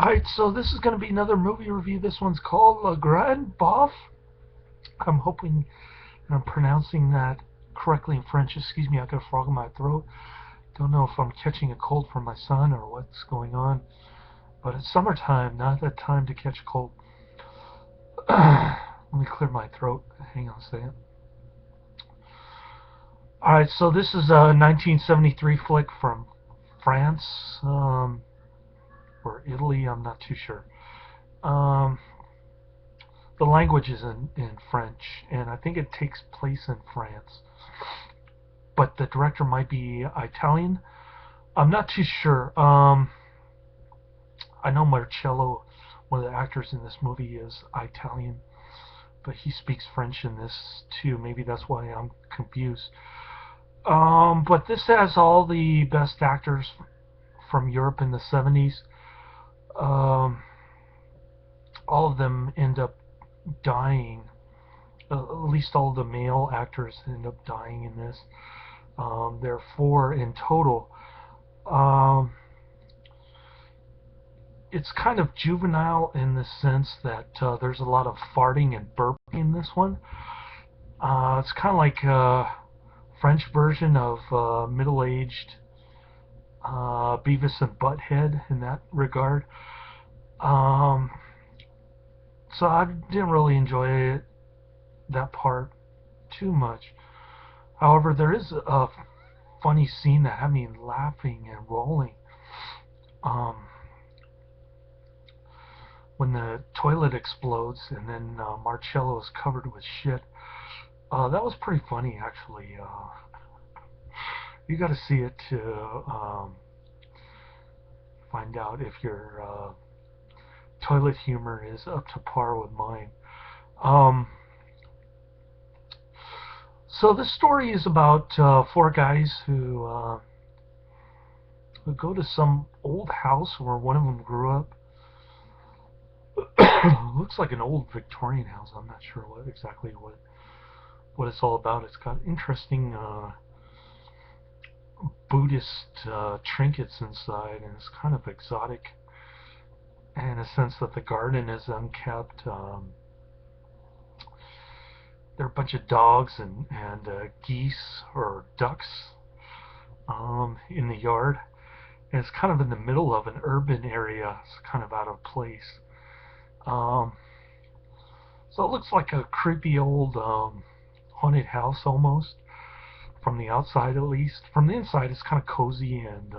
Alright, so this is going to be another movie review. This one's called Grande, Bouffe. I'm hoping I'm pronouncing that correctly in French. Excuse me, I got a frog in my throat. Don't know if I'm catching a cold from my son or what's going on. But it's summertime, not that time to catch a cold. Let me clear my throat. Hang on a second. Alright, so this is a 1973 flick from France. Or Italy, I'm not too sure. Um, the language is in French, and I think it takes place in France. But the director might be Italian. I'm not too sure. I know Marcello, one of the actors in this movie, is Italian, but he speaks French in this too. Maybe that's why I'm confused. But this has all the best actors from Europe in the 70s. All of them end up dying. At least all of the male actors end up dying in this. There are 4 in total. It's kind of juvenile in the sense that there's a lot of farting and burping in this one. It's kind of like a French version of middle-aged Beavis and Butthead in that regard. So I didn't really enjoy that part too much. However, there is a funny scene that had me laughing and rolling. When the toilet explodes and then Marcello is covered with shit. That was pretty funny, actually. You got to see it to find out if your toilet humor is up to par with mine. So this story is about 4 guys who go to some old house where one of them grew up. Looks like an old Victorian house. I'm not sure exactly what it's all about. It's got interesting Buddhist trinkets inside, and it's kind of exotic in a sense that the garden is unkept. There are a bunch of dogs and geese or ducks in the yard, and it's kind of in the middle of an urban area. It's kind of out of place. So it looks like a creepy old haunted house almost, from the outside at least. From the inside it's kind of cozy and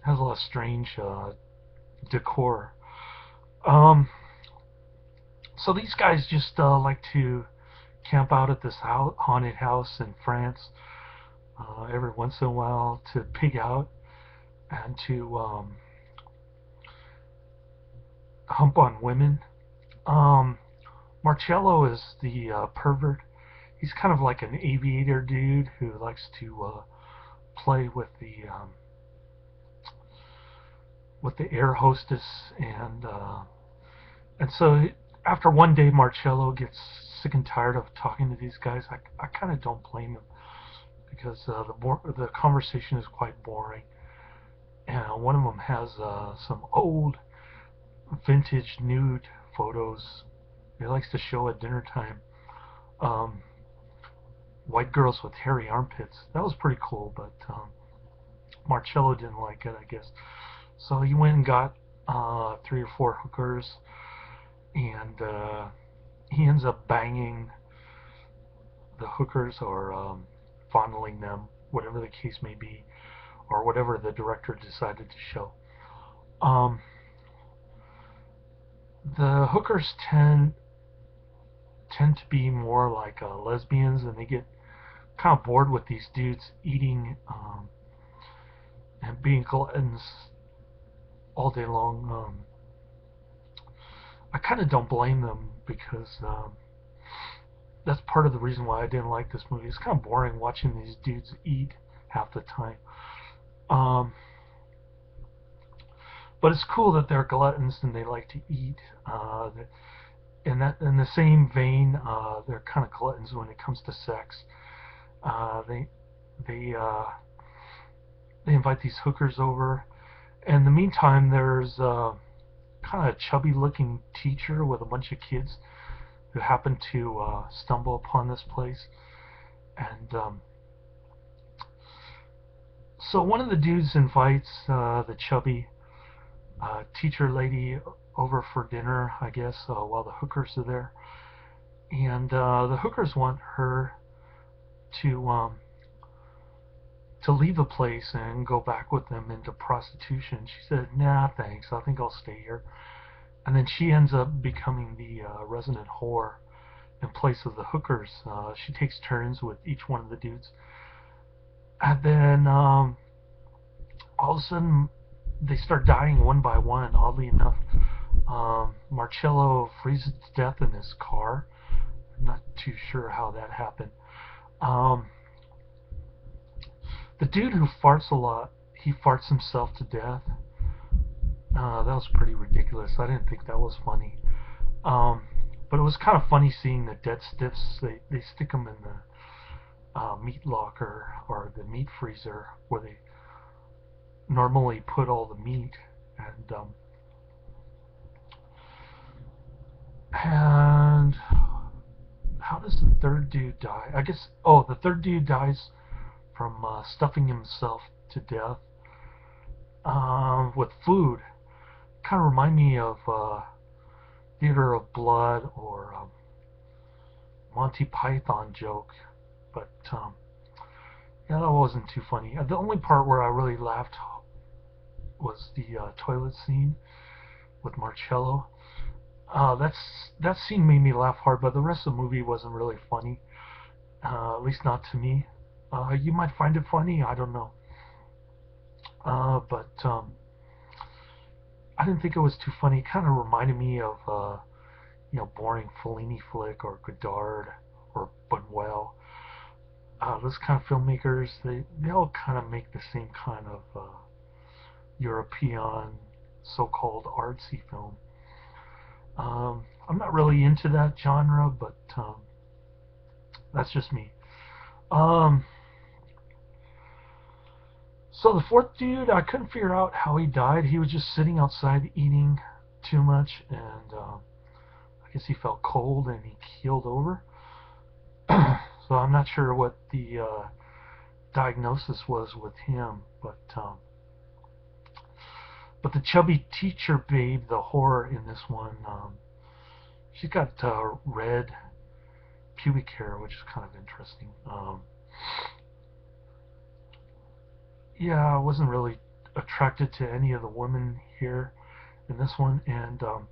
has a lot of strange decor. So these guys just like to camp out at this haunted house in France every once in a while to pig out and to hump on women. Marcello is the pervert. He's kind of like an aviator dude who likes to play with the air hostess, and so after one day Marcello gets sick and tired of talking to these guys. I kind of don't blame him, because the conversation is quite boring, and one of them has some old vintage nude photos he likes to show at dinner time. White girls with hairy armpits. That was pretty cool, but Marcello didn't like it, I guess. So he went and got 3 or 4 hookers, and he ends up banging the hookers or fondling them, whatever the case may be, or whatever the director decided to show. The hookers tend to be more like lesbians, and they get kind of bored with these dudes eating and being gluttons all day long. I kind of don't blame them, because that's part of the reason why I didn't like this movie. It's kind of boring watching these dudes eat half the time. But it's cool that they're gluttons and they like to eat. In the same vein, they're kind of gluttons when it comes to sex. They invite these hookers over, In the meantime, there's kind of a chubby-looking teacher with a bunch of kids who happen to stumble upon this place. And so one of the dudes invites the chubby teacher lady over for dinner, I guess, while the hookers are there. And the hookers want her to leave the place and go back with them into prostitution. She said, "Nah, thanks. I think I'll stay here." And then she ends up becoming the resident whore in place of the hookers. She takes turns with each one of the dudes. And then all of a sudden, they start dying one by one, oddly enough. Marcello freezes to death in his car. I'm not too sure how that happened. The dude who farts a lot, he farts himself to death. That was pretty ridiculous. I didn't think that was funny. But it was kind of funny seeing the dead stiffs. They stick them in the meat locker or the meat freezer where they normally put all the meat. And how does the third dude die? I guess, the third dude dies from stuffing himself to death with food. Kind of remind me of Theater of Blood or Monty Python joke, but yeah, that wasn't too funny. The only part where I really laughed was the toilet scene with Marcello. That scene made me laugh hard, but the rest of the movie wasn't really funny, at least not to me. You might find it funny, I don't know. But I didn't think it was too funny. It kind of reminded me of boring Fellini flick or Godard or Buñuel. Those kind of filmmakers, they all kind of make the same kind of European so-called artsy film. I'm not really into that genre, but that's just me. So the fourth dude, I couldn't figure out how he died. He was just sitting outside eating too much, and I guess he felt cold and he keeled over. So I'm not sure what the diagnosis was with him, but the chubby teacher babe, the whore in this one, she's got red pubic hair, which is kind of interesting. Yeah, I wasn't really attracted to any of the women here in this one, and the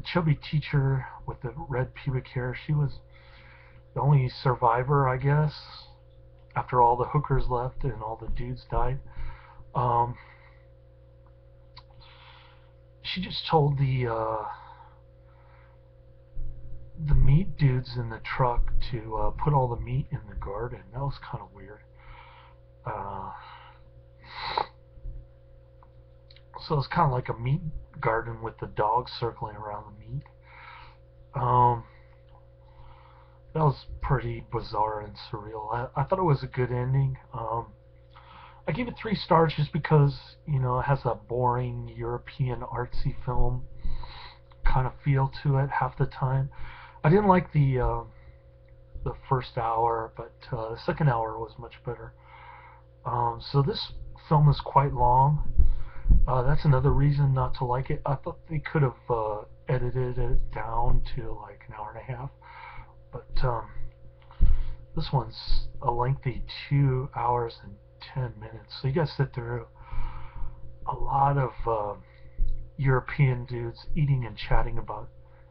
chubby teacher with the red pubic hair, she was the only survivor, I guess, after all the hookers left and all the dudes died. She just told the meat dudes in the truck to put all the meat in the garden. That was kind of weird. So it's kind of like a meat garden with the dogs circling around the meat. That was pretty bizarre and surreal. I thought it was a good ending. I gave it 3 stars just because, it has a boring European artsy film kind of feel to it half the time. I didn't like the first hour, but the second hour was much better. So this film is quite long. That's another reason not to like it. I thought they could have edited it down to like an hour and a half, but this one's a lengthy 2 hours and 10 minutes. So you gotta sit through a lot of European dudes eating and chatting about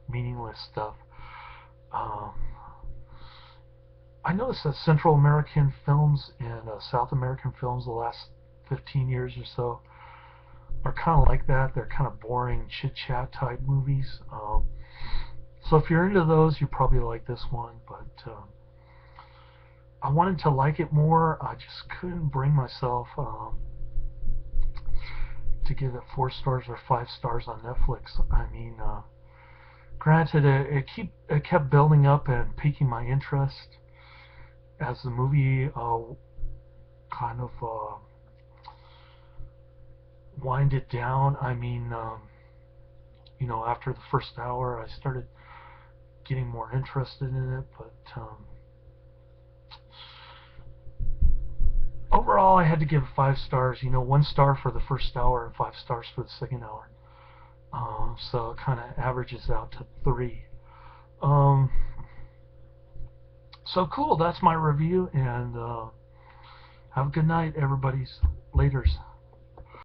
meaningless stuff. I noticed that Central American films and South American films the last 15 years or so are kind of like that. They're kind of boring chit-chat type movies. So if you're into those, you probably like this one, but I wanted to like it more. I just couldn't bring myself to give it 4 stars or 5 stars on Netflix. I mean, granted, it kept building up and piquing my interest as the movie kind of wind it down, I mean, you know, after the first hour, I started getting more interested in it, but overall, I had to give 5 stars. You know, 1 star for the first hour and 5 stars for the second hour. So it kind of averages out to 3. Um, so cool. That's my review, and have a good night, everybody's. Laters.